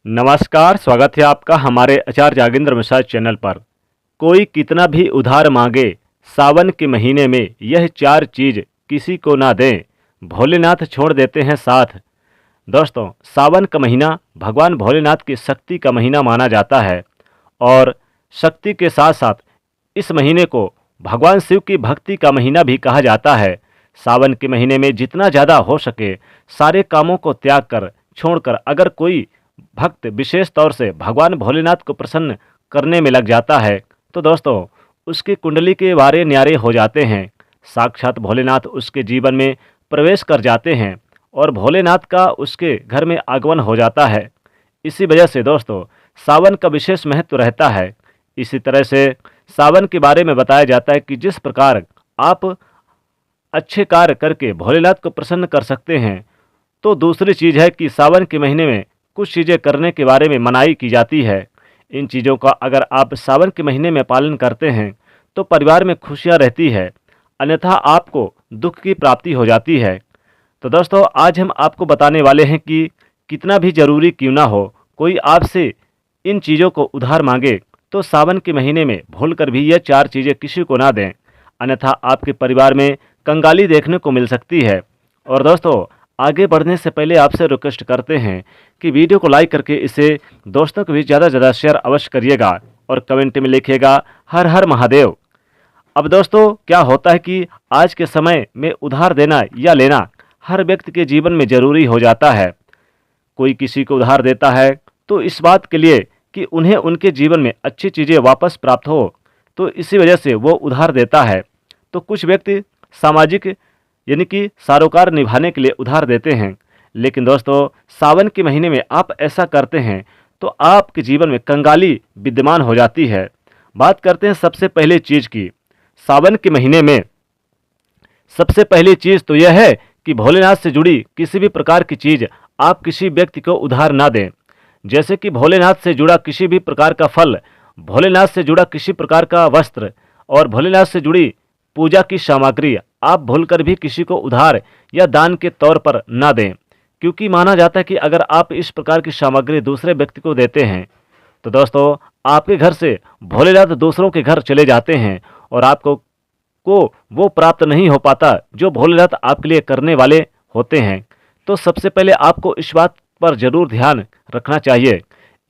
नमस्कार, स्वागत है आपका हमारे आचार्य जागेंद्र मिश्रा चैनल पर। कोई कितना भी उधार मांगे, सावन के महीने में यह चार चीज किसी को ना दें, भोलेनाथ छोड़ देते हैं साथ। दोस्तों, सावन का महीना भगवान भोलेनाथ की शक्ति का महीना माना जाता है और शक्ति के साथ साथ इस महीने को भगवान शिव की भक्ति का महीना भी कहा जाता है। सावन के महीने में जितना ज़्यादा हो सके सारे कामों को त्याग कर छोड़कर अगर कोई भक्त विशेष तौर से भगवान भोलेनाथ को प्रसन्न करने में लग जाता है तो दोस्तों उसकी कुंडली के वारे न्यारे हो जाते हैं। साक्षात भोलेनाथ उसके जीवन में प्रवेश कर जाते हैं और भोलेनाथ का उसके घर में आगमन हो जाता है। इसी वजह से दोस्तों सावन का विशेष महत्व रहता है। इसी तरह से सावन के बारे में बताया जाता है कि जिस प्रकार आप अच्छे कार्य करके भोलेनाथ को प्रसन्न कर सकते हैं, तो दूसरी चीज़ है कि सावन के महीने में कुछ चीज़ें करने के बारे में मनाही की जाती है। इन चीज़ों का अगर आप सावन के महीने में पालन करते हैं तो परिवार में खुशियाँ रहती है, अन्यथा आपको दुख की प्राप्ति हो जाती है। तो दोस्तों आज हम आपको बताने वाले हैं कि कितना भी ज़रूरी क्यों ना हो, कोई आपसे इन चीज़ों को उधार मांगे तो सावन के महीने में भूलकर भी यह चार चीज़ें किसी को ना दें, अन्यथा आपके परिवार में कंगाली देखने को मिल सकती है। और दोस्तों आगे बढ़ने से पहले आपसे रिक्वेस्ट करते हैं कि वीडियो को लाइक करके इसे दोस्तों को भी ज़्यादा से ज़्यादा शेयर अवश्य करिएगा और कमेंट में लिखिएगा हर हर महादेव। अब दोस्तों क्या होता है कि आज के समय में उधार देना या लेना हर व्यक्ति के जीवन में ज़रूरी हो जाता है। कोई किसी को उधार देता है तो इस बात के लिए कि उन्हें उनके जीवन में अच्छी चीज़ें वापस प्राप्त हो, तो इसी वजह से वो उधार देता है। तो कुछ व्यक्ति सामाजिक यानी कि सरोकार निभाने के लिए उधार देते हैं, लेकिन दोस्तों सावन के महीने में आप ऐसा करते हैं तो आपके जीवन में कंगाली विद्यमान हो जाती है। बात करते हैं सबसे पहले चीज़ की। सावन के महीने में सबसे पहली चीज़ तो यह है कि भोलेनाथ से जुड़ी किसी भी प्रकार की चीज़ आप किसी व्यक्ति को उधार ना दें। जैसे कि भोलेनाथ से जुड़ा किसी भी प्रकार का फल, भोलेनाथ से जुड़ा किसी प्रकार का वस्त्र और भोलेनाथ से जुड़ी पूजा की सामग्री आप भूलकर भी किसी को उधार या दान के तौर पर ना दें, क्योंकि माना जाता है कि अगर आप इस प्रकार की सामग्री दूसरे व्यक्ति को देते हैं तो दोस्तों आपके घर से भोलेनाथ दूसरों के घर चले जाते हैं और आपको वो प्राप्त नहीं हो पाता जो भोलेनाथ आपके लिए करने वाले होते हैं। तो सबसे पहले आपको इस बात पर जरूर ध्यान रखना चाहिए।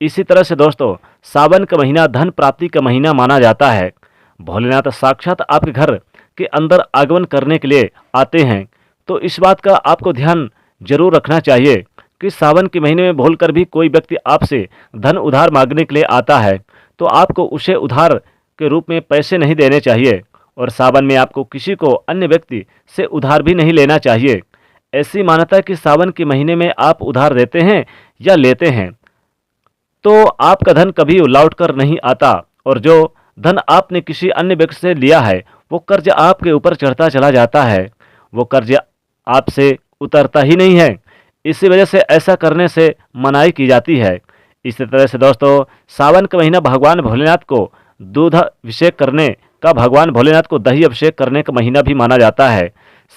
इसी तरह से दोस्तों सावन का महीना धन प्राप्ति का महीना माना जाता है। भोलेनाथ साक्षात आपके घर के अंदर आगमन करने के लिए आते हैं, तो इस बात का आपको ध्यान जरूर रखना चाहिए कि सावन के महीने में भूलकर भी कोई व्यक्ति आपसे धन उधार मांगने के लिए आता है तो आपको उसे उधार के रूप में पैसे नहीं देने चाहिए और सावन में आपको किसी को अन्य व्यक्ति से उधार भी नहीं लेना चाहिए। ऐसी मान्यता है कि सावन के महीने में आप उधार देते हैं या लेते हैं तो आपका धन कभी लौट कर नहीं आता और जो धन आपने किसी अन्य व्यक्ति से लिया है वो कर्ज आपके ऊपर चढ़ता चला जाता है, वो कर्ज आपसे उतरता ही नहीं है। इसी वजह से ऐसा करने से मनाही की जाती है। इसी तरह से दोस्तों सावन का महीना भगवान भोलेनाथ को दूध अभिषेक करने का, भगवान भोलेनाथ को दही अभिषेक करने का महीना भी माना जाता है।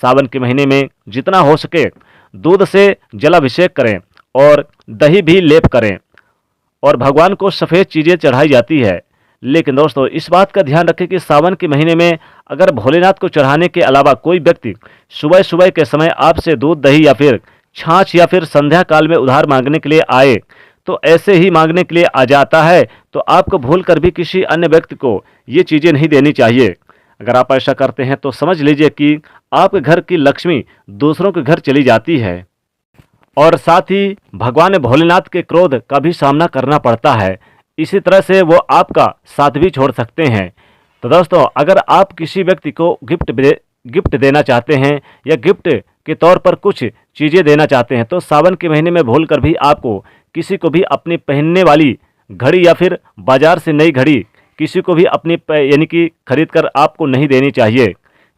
सावन के महीने में जितना हो सके दूध से जलाभिषेक करें और दही भी लेप करें और भगवान को सफ़ेद चीज़ें चढ़ाई जाती है। लेकिन दोस्तों इस बात का ध्यान रखें कि सावन के महीने में अगर भोलेनाथ को चढ़ाने के अलावा कोई व्यक्ति सुबह सुबह के समय आपसे दूध दही या फिर छाछ या फिर संध्या काल में उधार मांगने के लिए आए, तो ऐसे ही मांगने के लिए आ जाता है तो आपको भूल कर भी किसी अन्य व्यक्ति को ये चीज़ें नहीं देनी चाहिए। अगर आप ऐसा करते हैं तो समझ लीजिए कि आपके घर की लक्ष्मी दूसरों के घर चली जाती है और साथ ही भगवान भोलेनाथ के क्रोध का भी सामना करना पड़ता है। इसी तरह से वो आपका साथ भी छोड़ सकते हैं। तो दोस्तों अगर आप किसी व्यक्ति को गिफ्ट देना चाहते हैं या गिफ्ट के तौर पर कुछ चीज़ें देना चाहते हैं तो सावन के महीने में भूलकर भी आपको किसी को भी अपनी पहनने वाली घड़ी या फिर बाजार से नई घड़ी किसी को भी अपनी यानी कि खरीद कर आपको नहीं देनी चाहिए,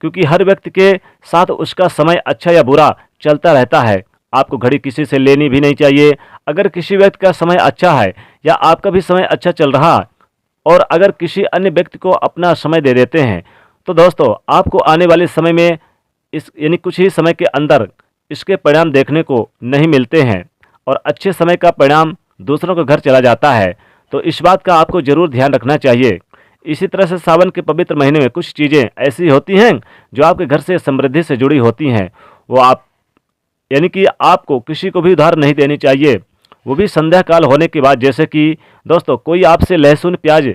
क्योंकि हर व्यक्ति के साथ उसका समय अच्छा या बुरा चलता रहता है। आपको घड़ी किसी से लेनी भी नहीं चाहिए। अगर किसी व्यक्ति का समय अच्छा है या आपका भी समय अच्छा चल रहा और अगर किसी अन्य व्यक्ति को अपना समय दे देते हैं तो दोस्तों आपको आने वाले समय में इस यानी कुछ ही समय के अंदर इसके परिणाम देखने को नहीं मिलते हैं और अच्छे समय का परिणाम दूसरों के घर चला जाता है, तो इस बात का आपको ज़रूर ध्यान रखना चाहिए। इसी तरह से सावन के पवित्र महीने में कुछ चीज़ें ऐसी होती हैं जो आपके घर से समृद्धि से जुड़ी होती हैं। वो आप यानी कि आपको किसी को भी उधार नहीं देनी चाहिए, वो भी संध्या काल होने के बाद। जैसे कि दोस्तों कोई आपसे लहसुन, प्याज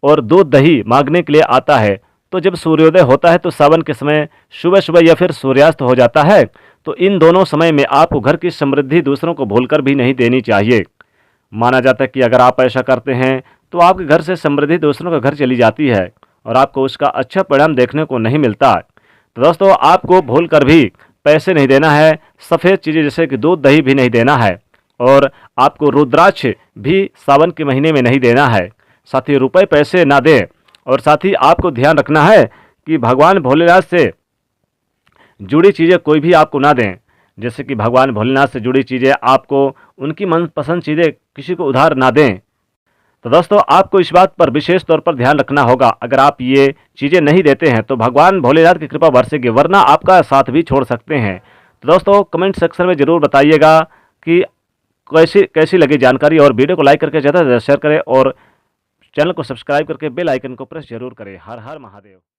और दूध दही मांगने के लिए आता है, तो जब सूर्योदय होता है तो सावन के समय सुबह सुबह या फिर सूर्यास्त हो जाता है, तो इन दोनों समय में आपको घर की समृद्धि दूसरों को भूलकर भी नहीं देनी चाहिए। माना जाता है कि अगर आप ऐसा करते हैं तो आपके घर से समृद्धि दूसरों के घर चली जाती है और आपको उसका अच्छा परिणाम देखने को नहीं मिलता। तो दोस्तों आपको भूल कर भी पैसे नहीं देना है, सफ़ेद चीज़ें जैसे कि दूध दही भी नहीं देना है, और आपको रुद्राक्ष भी सावन के महीने में नहीं देना है। साथ ही रुपए पैसे ना दें, और साथ ही आपको ध्यान रखना है कि भगवान भोलेनाथ से जुड़ी चीज़ें कोई भी आपको ना दें। जैसे कि भगवान भोलेनाथ से जुड़ी चीज़ें आपको, उनकी मनपसंद चीज़ें किसी को उधार ना दें। तो दोस्तों आपको इस बात पर विशेष तौर पर ध्यान रखना होगा। अगर आप ये चीज़ें नहीं देते हैं तो भगवान भोलेनाथ की कृपा बरसेगी, वरना आपका साथ भी छोड़ सकते हैं। तो दोस्तों कमेंट सेक्शन में ज़रूर बताइएगा कि कैसी कैसी लगी जानकारी, और वीडियो को लाइक करके ज़्यादा से ज़्यादा शेयर करें और चैनल को सब्सक्राइब करके बेल आइकन को प्रेस जरूर करें। हर हर महादेव।